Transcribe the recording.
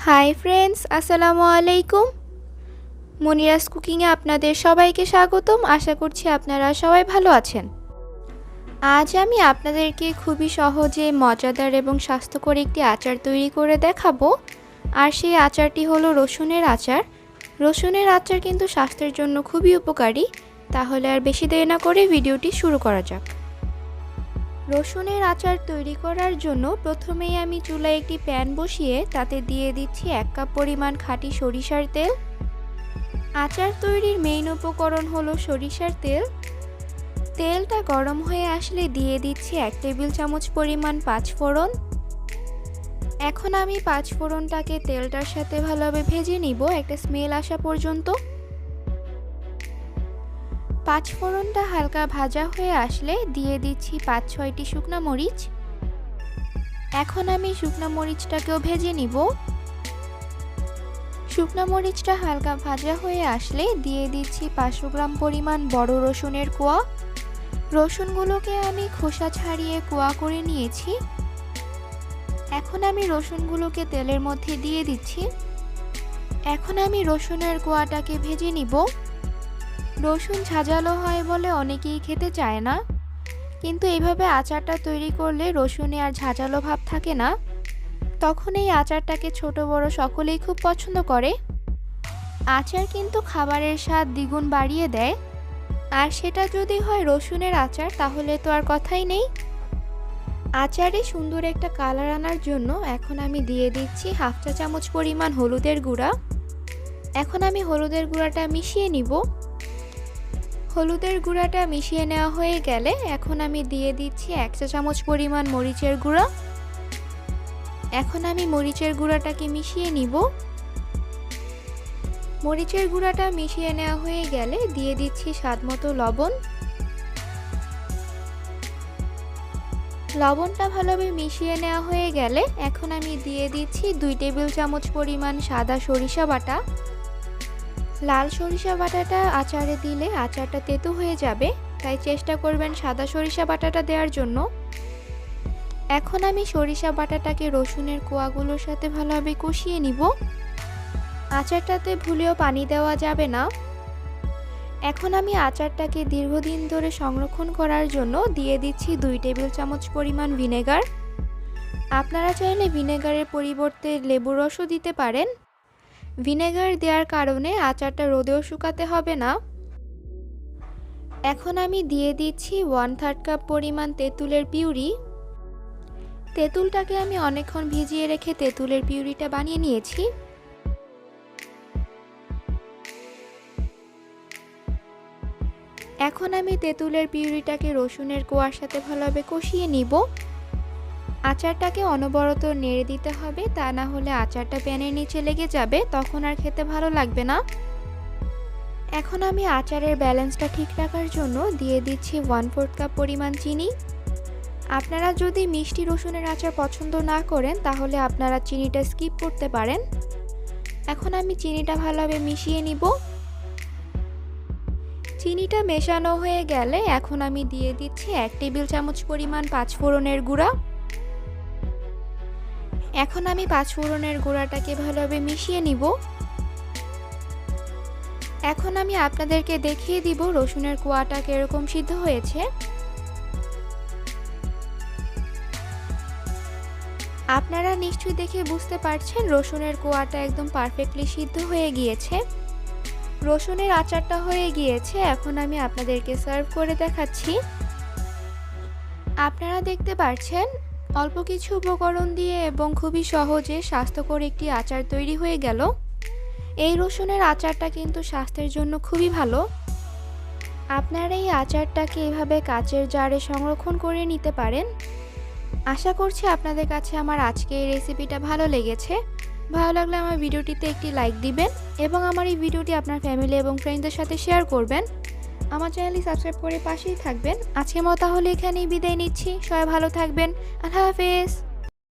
Hi friends, আসসালামু আলাইকুম। মনিরাস কুকিংয়ে আপনাদের সবাইকে স্বাগতম। আশা করছি আপনারা সবাই ভালো আছেন। আজ আমি আপনাদেরকে খুবই সহজে মজাদার এবং স্বাস্থ্যকর একটি আচার তৈরি করে দেখাবো। আর সেই আচারটি হলো রসুনের আচার। রসুনের আচার কিন্তু স্বাস্থ্যের জন্য খুবই উপকারী। তাহলে আর বেশি দেরি না করে ভিডিওটি শুরু করা যাক। রসুনের আচার তৈরি করার জন্য প্রথমেই আমি চুলায় একটি প্যান বসিয়ে তাতে দিয়ে দিচ্ছি 1 কাপ পরিমাণ খাঁটি সরিষার তেল। আচার তৈরির মেইন উপকরণ হলো সরিষার তেল। তেলটা গরম হয়ে আসলে দিয়ে দিচ্ছি 1 টেবিল চামচ পরিমাণ পাঁচ ফোড়ন। এখন আমি পাঁচ ফোড়নটাকে তেলটার সাথে ভালোভাবে ভেজে নিব একটা স্মেল আসা পর্যন্ত। পাঁচ ফোড়নটা হালকা ভাজা হয়ে আসলে দিয়ে দিচ্ছি 5-6টি শুকনা মরিচ। এখন আমি শুকনা মরিচটাকেও ভেজে নিব। শুকনা মরিচটা হালকা ভাজা হয়ে আসলে দিয়ে দিচ্ছি 500 গ্রাম পরিমাণ বড় রসুনের কোয়া। রসুনগুলোকে আমি খোসা ছাড়িয়ে কোয়া করে নিয়েছি। এখন আমি রসুনগুলোকে তেলের মধ্যে দিয়ে দিচ্ছি। এখন আমি রসুনের কোয়াটাকে ভেজে নিব। রসুন ঝাঁঝালো হয় বলে অনেকেই খেতে চায় না, কিন্তু এইভাবে আচারটা তৈরি করলে রসুনে আর ঝাঁঝালো ভাব থাকে না। তখন এই আচারটাকে ছোট বড় সকলেই খুব পছন্দ করে। আচার কিন্তু খাবারের স্বাদ দ্বিগুণ বাড়িয়ে দেয়, আর সেটা যদি হয় রসুনের আচার তাহলে তো আর কথাই নেই। আচারে সুন্দর একটা কালার আনার জন্য এখন আমি দিয়ে দিচ্ছি 1/2 চা চামচ পরিমাণ হলুদের গুঁড়া। এখন আমি হলুদের গুঁড়াটা মিশিয়ে নিব। হলুদের গুঁড়াটা মিশিয়ে নেওয়া হয়ে গেলে এখন আমি দিয়ে দিচ্ছি 1 চা চামচ পরিমাণ মরিচের গুঁড়া। এখন আমি মরিচের গুঁড়াটাকে মিশিয়ে নিব। মরিচের গুঁড়াটা মিশিয়ে নেওয়া হয়ে গেলে দিয়ে দিচ্ছি স্বাদমতো লবণ। লবণটা ভালোভাবে মিশিয়ে নেওয়া হয়ে গেলে এখন আমি দিয়ে দিচ্ছি 2 টেবিল চামচ পরিমাণ সাদা সরিষা বাটা। লাল সরিষা বাটাটা আচারে দিলে আচারটা তেতো হয়ে যাবে, তাই চেষ্টা করবেন সাদা সরিষা বাটাটা দেওয়ার জন্য। এখন আমি সরিষা বাটাটাকে রসুনের কোয়াগুলোর সাথে ভালোভাবে কষিয়ে নিব। আচারটাতে ভুলেও পানি দেওয়া যাবে না। এখন আমি আচারটাকে দীর্ঘদিন ধরে সংরক্ষণ করার জন্য দিয়ে দিচ্ছি 2 টেবিল চামচ পরিমাণ ভিনেগার। আপনারা চাইলে ভিনেগারের পরিবর্তে লেবুর রসও দিতে পারেন। ভিনেগার দেওয়ার কারণে আচারটা রোদেও শুকাতে হবে না। এখন আমি দিয়ে দিচ্ছি 1/3 কাপ পরিমাণ তেঁতুলের পিউরি। তেঁতুলটাকে আমি অনেকক্ষণ ভিজিয়ে রেখে তেঁতুলের পিউরিটা বানিয়ে নিয়েছি। এখন আমি তেঁতুলের পিউরিটাকে রসুনের কোয়ার সাথে ভালোভাবে কষিয়ে নিব। আচারটাকে অনবরত নেড়ে দিতে হবে, তা না হলে আচারটা প্যানের নিচে লেগে যাবে, তখন আর খেতে ভালো লাগবে না। এখন আমি আচারের ব্যালেন্সটা ঠিক রাখার জন্য দিয়ে দিচ্ছি 1/4 কাপ পরিমাণ চিনি। আপনারা যদি মিষ্টি রসুনের আচার পছন্দ না করেন তাহলে আপনারা চিনিটা স্কিপ করতে পারেন। এখন আমি চিনিটা ভালোভাবে মিশিয়ে নিব। চিনিটা মেশানো হয়ে গেলে এখন আমি দিয়ে দিচ্ছি 1 টেবিল চামচ পরিমাণ পাঁচ ফোড়নের গুঁড়া। এখন আমি পাঁচ ফোড়নের গুঁড়াটাকে ভালোভাবে মিশিয়ে নিব। এখন আমি আপনাদেরকে দেখিয়ে দিব রসুনের কোয়াটা কিরকম সিদ্ধ হয়েছে। আপনারা নিশ্চয়ই দেখে বুঝতে পারছেন রসুনের কোয়াটা একদম পারফেক্টলি সিদ্ধ হয়ে গিয়েছে। রসুনের আচারটা হয়ে গিয়েছে। এখন আমি আপনাদেরকে সার্ভ করে দেখাচ্ছি। আপনারা দেখতে পাচ্ছেন অল্প কিছু উপকরণ দিয়ে এবং খুবই সহজে স্বাস্থ্যকর একটি আচার তৈরি হয়ে গেল। এই রসুনের আচারটা কিন্তু স্বাস্থ্যের জন্য খুবই ভালো। আপনারা এই আচারটাকে এভাবে কাচের জারে সংরক্ষণ করে নিতে পারেন। আশা করছি আপনাদের কাছে আমার আজকে এই রেসিপিটা ভালো লেগেছে। ভালো লাগলে আমার ভিডিওটিতে একটি লাইক দিবেন এবং আমার এই ভিডিওটি আপনার ফ্যামিলি এবং ফ্রেন্ডসদের সাথে শেয়ার করবেন। আমার চ্যানেলটি সাবস্ক্রাইব করে পাশেই থাকবেন। আজকের মতো তাহলে এখানেই বিদায় নিচ্ছি। সবাই ভালো থাকবেন। আল্লাহ হাফেজ।